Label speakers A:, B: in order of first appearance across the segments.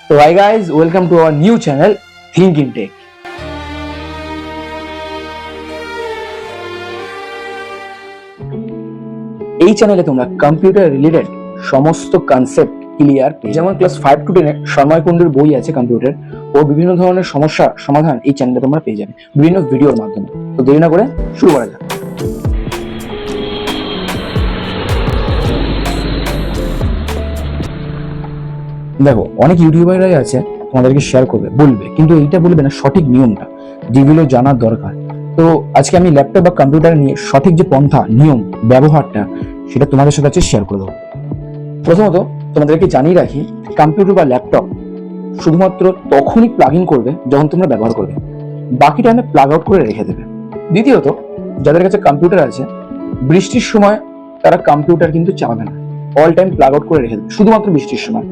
A: So hi guys, welcome to our new channel Think in Tech. এই চ্যানেলে তোমরা computer related সমস্ত concept clear যেমন ক্লাস 5 to 10 এ সময় কুণ্ডুর বই আছে কম্পিউটার ও বিভিন্ন ধরনের সমস্যা সমাধান এই চ্যানেলে তোমরা পেয়ে যাবে বিভিন্ন ভিডিওর মাধ্যমে। তো দেরি না করে শুরু করা যাক। দেখো, অনেক ইউটিউবাররাই আছে তোমাদেরকে শেয়ার করবে, বলবে, কিন্তু এইটা বলবে না সঠিক নিয়মটা, যেগুলো জানার দরকার। তো আজকে আমি ল্যাপটপ বা কম্পিউটার নিয়ে সঠিক যে পন্থা, নিয়ম, ব্যবহারটা সেটা তোমাদের সাথে শেয়ার করে দেবো। প্রথমত তোমাদেরকে জানিয়ে রাখি, কম্পিউটার বা ল্যাপটপ শুধুমাত্র তখনই প্লাগ ইন করবে যখন তোমরা ব্যবহার করবে, বাকি টাইমে প্লাগ আউট করে রেখে দেবে। দ্বিতীয়ত, যাদের কাছে কম্পিউটার আছে বৃষ্টির সময় তারা কম্পিউটার কিন্তু চালাবে না, অল টাইম প্লাগ আউট করে রেখে দেবে শুধুমাত্র বৃষ্টির সময়।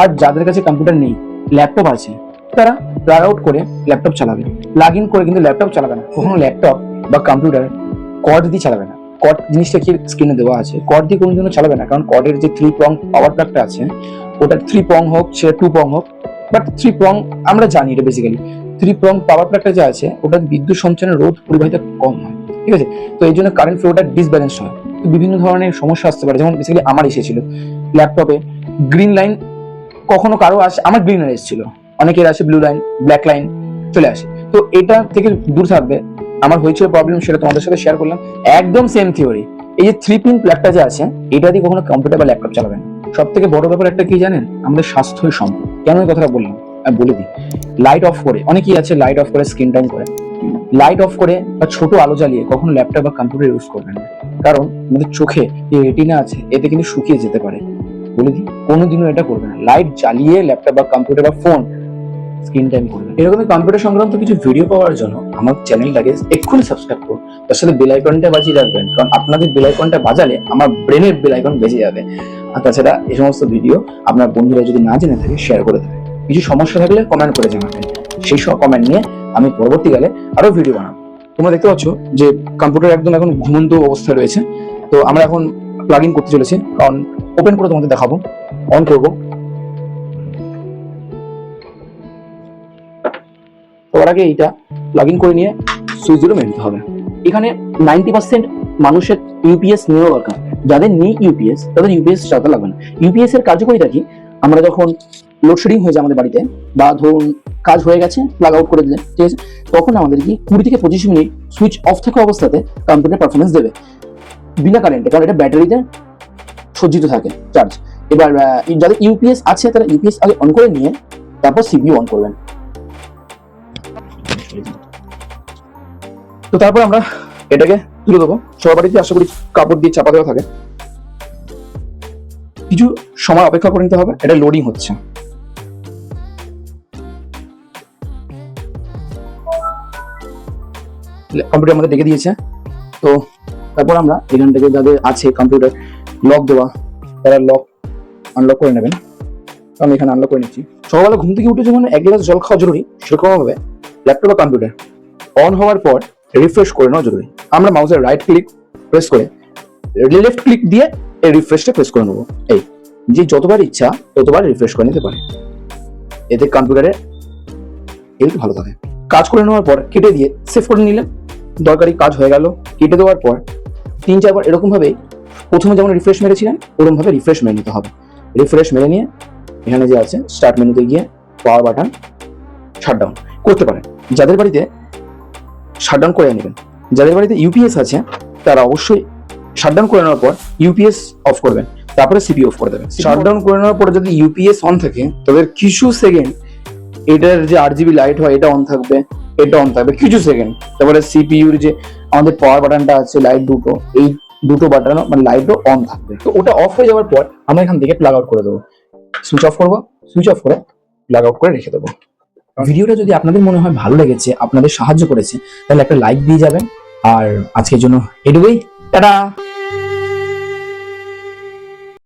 A: আর যাদের কাছে কম্পিউটার নেই, ল্যাপটপ আছে, তারা প্লাগ আউট করে ল্যাপটপ চালাবে, প্লাগ ইন করে কিন্তু ল্যাপটপ চালাবে না। কখনো ল্যাপটপ বা কম্পিউটার কর্ড দিয়ে চালাবে না। কর্ড জিনিসটা কি স্ক্রিনে দেওয়া আছে, কর্ড দিয়ে কোনোদিনও চালাবে না, কারণ কর্ডের যে 3 prong পাওয়ার প্লাগটা আছে, ওটা 3 prong হোক সেটা 2 prong হোক, বাট 3 prong আমরা জানি এটা বেসিক্যালি 3 prong পাওয়ার প্লাগটা যে আছে ওটা বিদ্যুৎ সঞ্চালনের রোধ পরিবাহিতা কম হয়, ঠিক আছে। তো এই জন্য কারেন্ট ফ্লোটা ডিসব্যালেন্স হয়, তো বিভিন্ন ধরনের সমস্যা আসতে পারে। যেমন বেসিক্যালি আমার এসেছিল ল্যাপটপে গ্রিন লাইন, কখনো কারো আসে, আমার গ্রিন লাইন এসেছিল, অনেকের আসে ব্লু লাইন, ব্ল্যাক লাইন চলে আসে। তো এটা থেকে দূর থাকবে। আমার হয়েছিল প্রবলেম, সেটা তোমাদের সাথে শেয়ার করলাম। একদম সেম থিওরি। এই যে 3 পিন প্লাগটা যে আছে, এটা দিয়ে কখনো কম্পিউটার বা ল্যাপটপ চালাবেন। সব থেকে বড় ব্যাপার একটা কি জানেন, আমাদের স্বাস্থ্যই সম্পদ। কেন এই কথাটা বললাম আমি বলে দিই। লাইট অফ করে, অনেকেই আছে লাইট অফ করে স্ক্রিন টাইম করে, লাইট অফ করে বা ছোট আলো জ্বালিয়ে কখনো ল্যাপটপ বা কম্পিউটার ইউজ করবেন না, কারণ আমাদের চোখে যে রেটিনা আছে এতে কিন্তু শুকিয়ে যেতে পারে। বলে দিই, কোনোদিনও এটা করবে না। লাইট জ্বালিয়ে ল্যাপটপ বা কম্পিউটার বা ফোন স্ক্রিন টাইম করবে। এরকমই কম্পিউটার সংক্রান্ত কিছু ভিডিও পাওয়ার জন্য আমার চ্যানেলটাকে এক্ষুনি সাবস্ক্রাইব করুন, তার সাথে বেল আইকনটা বাজিয়ে রাখবেন, কারণ আপনাদের বেল আইকনটা বাজালে আমার ব্রেনের বেল আইকন বেজে যাবে। আর তাছাড়া এই সমস্ত ভিডিও আপনার বন্ধুরা যদি না জেনে থাকে শেয়ার করে দেবে। কিছু সমস্যা থাকলে কমেন্ট করে জানাবেন, সেই সব কমেন্ট নিয়ে আমি পরবর্তীকালে আরো ভিডিও বানাবো। তোমরা দেখতে পাচ্ছ যে কম্পিউটার একদম এখন ঘুমন্ত অবস্থায় রয়েছে। তো আমরা এখন প্লাগ ইন করতে চলেছি, কারণ ওপেন করে তোমাদের দেখাবো। অন করবো, ওর আগে এইটা প্লাগ ইন করে নিয়ে সুইচগুলো মেরে দিতে হবে। এখানে 90% মানুষের ইউপিএস নেওয়া দরকার। যাদের নেই ইউপিএস তাদের ইউপিএস চালাতে লাগবে না। ইউপিএস এর কার্যকারিতা কি, আমরা যখন লোডশেডিং হয়ে যায় আমাদের বাড়িতে, বা ধরুন কাজ হয়ে গেছে প্লাগ আউট করে দিলেন, ঠিক আছে, তখন আমাদের কি 20 থেকে 25 মিনিট সুইচ অফ থাকা অবস্থাতে কম্পিউটার পারফরমেন্স দেবে বিনা কারেন্টে, কারণ এটা ব্যাটারিতে সজ্জিত থাকে চার্জ। এবার যাদের ইউপিএস আছে তারা ইউপিএস আগে অন করে নিয়ে তারপর সিপিইউ অন করবেন। তো তারপর আমরা এটাকে তুলে দেবো। সবার বাড়িতে আশা করি কাপড় দিয়ে চাপা দেওয়া থাকে। কিছু সময় অপেক্ষা করে নিতে হবে, এটা লোডিং হচ্ছে। কম্পিউটার আমাদের ডেকে দিয়েছে। তো তারপর আমরা এখান থেকে যাদের আছে কম্পিউটার লক দেওয়া, তারা লক আনলক করে নেবেন। আমি এখানে আনলক করে নিচ্ছি। সকালবেলা ঘুম থেকে উঠে যখন 1 গ্লাস জল খাওয়া জরুরি, সেরকম ভাবে ল্যাপটপ বা কম্পিউটার অন হওয়ার পর রিফ্রেশ করে নেওয়া জরুরি। আমরা মাউসের রাইট ক্লিক প্রেস করে লেফট ক্লিক দিয়ে এই রিফ্রেশটা প্রেস করে নেবো। এই যে যতবার ইচ্ছা ততবার রিফ্রেশ করে নিতে পারে, এতে কম্পিউটারে হেলথ ভালো থাকে। কাজ করে নেওয়ার পর কেটে দিয়ে সেভ করে নিলেন। দরকারি কাজ হয়ে গেল। কেটে দেওয়ার পর 3-4 বার এরকম ভাবে, প্রথমে যেমন রিফ্রেশ মেরেছিলেন ওরকম ভাবে রিফ্রেশ মেরে নিতে হবে। রিফ্রেশ মেরে নিয়ে এখানে যে আছে স্টার্ট মেনুতে গিয়ে পাওয়ার বাটন শাটডাউন করতে পারেন। যাদের বাড়িতে শাটডাউন করে নেবেন। যাদের বাড়িতে ইউপিএস আছে তারা অবশ্যই শাটডাউন করে নেওয়ার পর ইউপিএস অফ করবেন, তারপরে সিপিইউ অফ করে দেবেন। শাটডাউন করে নেওয়ার পরে যদি ইউপিএস অন থাকে তবে কিছু সেকেন্ড এটার যে আরজিবি লাইট হয় এটা অন থাকবে, এটা অন থাকবে কিছু সেকেন্ড। তারপরে সিপিইউর যে আমাদের পাওয়ার বাটনটা আছে, লাইট দুটো, এই দুটো বাটন মানে লাইটও অন থাকবে। তো ওটা অফ হয়ে যাওয়ার পর আমরা এখান থেকে প্লাগ আউট করে দেবো। সুইচ অফ করবো, সুইচ অফ করে প্লাগ আউট করে রেখে দেবো। ভিডিওটা যদি আপনাদের মনে হয় ভালো লেগেছে, আপনাদের সাহায্য করেছে, তাহলে একটা লাইক দিয়ে যাবেন। আর আজকের জন্য এটুকুই, টাটা।